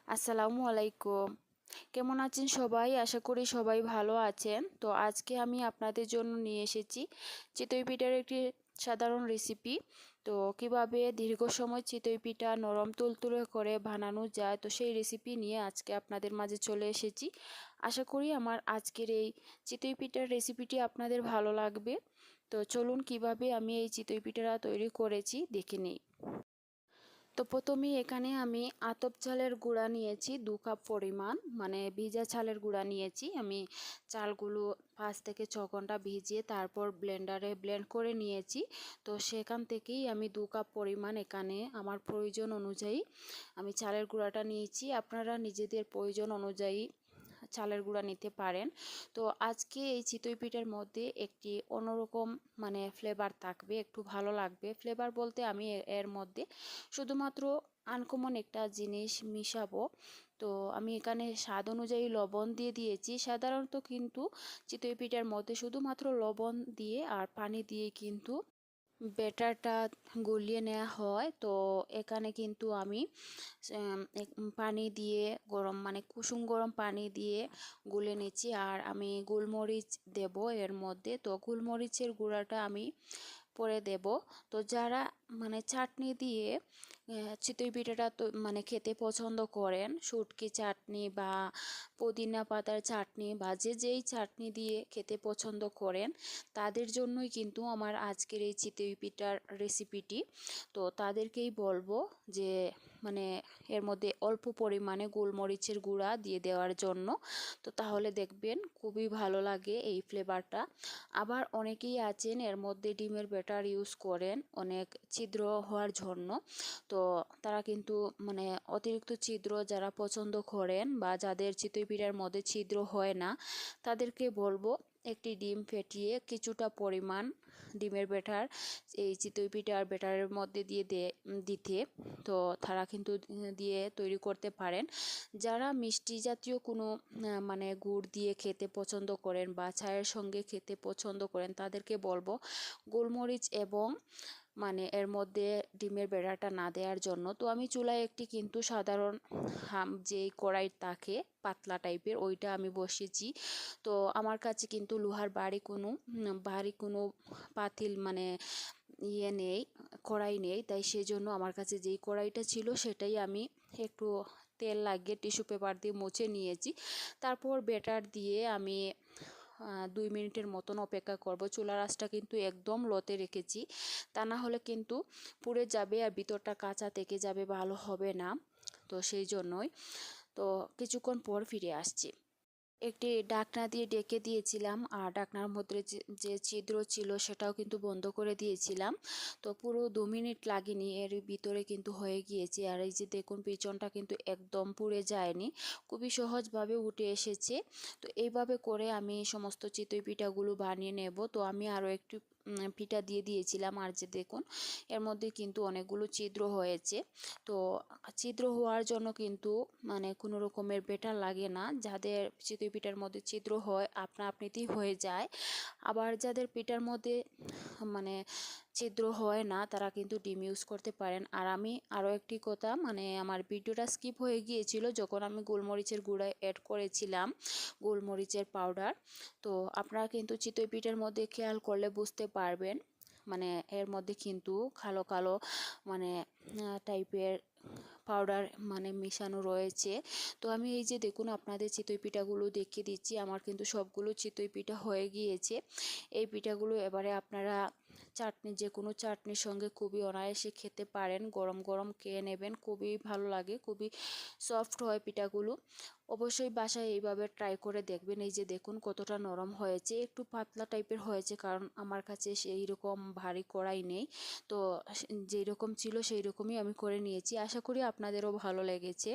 আসসালামু আলাইকুম। কেমন আছেন সবাই? আশা করি সবাই ভালো আছেন। তো আজকে আমি আপনাদের জন্য নিয়ে এসেছি চিতই পিঠার একটি সাধারণ রেসিপি। তো কিভাবে দীর্ঘ সময় চিতই পিঠা নরম তুলতুলে করে বানানো যায়, তো সেই রেসিপি নিয়ে আজকে আপনাদের মাঝে চলে এসেছি। আশা করি আমার আজকের এই চিতই পিঠার রেসিপিটি আপনাদের ভালো লাগবে। তো চলুন কিভাবে আমি এই চিতই পিঠাটা তৈরি করেছি দেখে নিই। তো প্রথমেই এখানে আমি আতপ চালের গুঁড়া নিয়েছি 2 কাপ পরিমাণ, মানে ভিজা চালের গুঁড়া নিয়েছি আমি। চালগুলো 5 থেকে 6 ঘন্টা ভিজিয়ে তারপর ব্লেন্ডারে ব্লেন্ড করে নিয়েছি। তো সেখান থেকেই আমি 2 কাপ পরিমাণ এখানে আমার প্রয়োজন অনুযায়ী আমি চালের গুঁড়াটা নিয়েছি। আপনারা নিজেদের প্রয়োজন অনুযায়ী চালের গুঁড়া নিতে পারেন। তো আজকে এই চিতই পিঠার মধ্যে একটি অন্যরকম মানে ফ্লেভার থাকবে, একটু ভালো লাগবে। ফ্লেভার বলতে আমি এর মধ্যে শুধুমাত্র আনকমন একটা জিনিস মিশাবো। তো আমি এখানে স্বাদ অনুযায়ী লবণ দিয়ে দিয়েছি। সাধারণত কিন্তু চিতই পিঠার মধ্যে শুধুমাত্র লবণ দিয়ে আর পানি দিয়ে কিন্তু ব্যাটারটা গলিয়ে নেওয়া হয়। তো এখানে কিন্তু আমি পানি দিয়ে গরম মানে কুসুম গরম পানি দিয়ে গুলে নিচ্ছি। আর আমি গোলমরিচ দেব এর মধ্যে। তো গোলমরিচের গুঁড়াটা আমি পরে দেব। তো যারা মানে চাটনি দিয়ে চিতই পিঠাটা তো মানে খেতে পছন্দ করেন, শুটকি চাটনি বা পুদিনা পাতার চাটনি বা যেই চাটনি দিয়ে খেতে পছন্দ করেন, তাদের জন্যই কিন্তু আমার আজকের এই চিতই পিঠার রেসিপিটি। তো তাদেরকেই বলবো যে মানে এর মধ্যে অল্প পরিমাণে গোলমরিচের গুঁড়া দিয়ে দেওয়ার জন্য। তো তাহলে দেখবেন খুবই ভালো লাগে এই ফ্লেভারটা। আবার অনেকেই আছেন এর মধ্যে ডিমের ব্যাটার ইউজ করেন অনেক ছিদ্র হওয়ার জন্য। তো তারা কিন্তু মানে অতিরিক্ত ছিদ্র যারা পছন্দ করেন বা যাদের চিতই পিঠার মধ্যে ছিদ্র হয় না, তাদেরকে বলবো একটি ডিম ফেটিয়ে কিছুটা পরিমাণ ডিমের ব্যাটার এই চিতই পিঠার ব্যাটারের মধ্যে দিয়ে দিতে। তো তারা কিন্তু দিয়ে তৈরি করতে পারেন। যারা মিষ্টি জাতীয় কোনো মানে গুড় দিয়ে খেতে পছন্দ করেন বা চায়ের সঙ্গে খেতে পছন্দ করেন, তাদেরকে বলবো গোলমরিচ এবং মানে এর মধ্যে ডিমের বেড়াটা না দেওয়ার জন্য। তো আমি চুলায় একটি কিন্তু সাধারণ যেই কড়াই থাকে পাতলা টাইপের ওইটা আমি বসিয়েছি। তো আমার কাছে কিন্তু লোহার ভারী কোনো পাতিল মানে নেই, কড়াই নেই। তাই সেজন্য আমার কাছে যেই কড়াইটা ছিল সেটাই আমি একটু তেল লাগিয়ে টিস্যু পেপার দিয়ে মুছে নিয়েছি। তারপর ব্যাটার দিয়ে আমি 2 মিনিটের মতন অপেক্ষা করব। চুলার আঁচটা কিন্তু একদম লোতে রেখেছি, তা না হলে কিন্তু পুড়ে যাবে আর ভিতরটা কাঁচা থেকে যাবে, ভালো হবে না। তো সেই জন্যই। তো কিছুক্ষণ পর ফিরে আসছি। একটি ঢাকনা দিয়ে ডেকে দিয়েছিলাম আর ঢাকনার মধ্যে যে ছিদ্র ছিল সেটাও কিন্তু বন্ধ করে দিয়েছিলাম। তো পুরো 2 মিনিট লাগেনি, এর ভিতরে কিন্তু হয়ে গিয়েছে। আর এই যে দেখুন পিছনটা কিন্তু একদম পুড়ে যায়নি, খুবই সহজভাবে উঠে এসেছে। তো এইভাবে করে আমি সমস্ত চিতই পিঠাগুলো বানিয়ে নেব। তো আমি আরও একটু পিঠা দিয়ে দিয়েছিলাম। আর যে দেখুন এর মধ্যে কিন্তু অনেকগুলো ছিদ্র হয়েছে। তো ছিদ্র হওয়ার জন্য কিন্তু মানে কোনো রকমের বেটার লাগে না। যাদের চিতই পিঠার মধ্যে ছিদ্র হয় আপনা আপনিতেই হয়ে যায়। আবার যাদের পিঠার মধ্যে মানে ছিদ্র হয় না তারা কিন্তু ডিম ইউজ করতে পারেন। আর আমি আরও একটি কথা, মানে আমার ভিডিওটা স্কিপ হয়ে গিয়েছিল যখন আমি গোলমরিচের গুঁড়া অ্যাড করেছিলাম, গোলমরিচের পাউডার। তো আপনারা কিন্তু চিতই পিঠার মধ্যে খেয়াল করলে বুঝতে পারবেন, মানে এর মধ্যে কিন্তু কালো কালো মানে টাইপের পাউডার মানে মিশানো রয়েছে। তো আমি এই যে দেখুন আপনাদের চিতই পিঠাগুলো দেখিয়ে দিচ্ছি। আমার কিন্তু সবগুলো চিতই পিঠা হয়ে গিয়েছে। এই পিঠাগুলো এবারে আপনারা চাটনি যে কোনো চাটনির সঙ্গে খুবই অনায়াসে খেতে পারেন। গরম গরম খেয়ে নেবেন, খুবই ভালো লাগে, খুবই সফট হয় পিঠাগুলো। অবশ্যই বাসায় এইভাবে ট্রাই করে দেখবেন। এই যে দেখুন কতটা নরম হয়েছে, একটু পাতলা টাইপের হয়েছে কারণ আমার কাছে সেই রকম ভারী কড়াই নেই। তো যেই রকম ছিল সেই রকমই আমি করে নিয়েছি। আশা করি আপনাদেরও ভালো লেগেছে।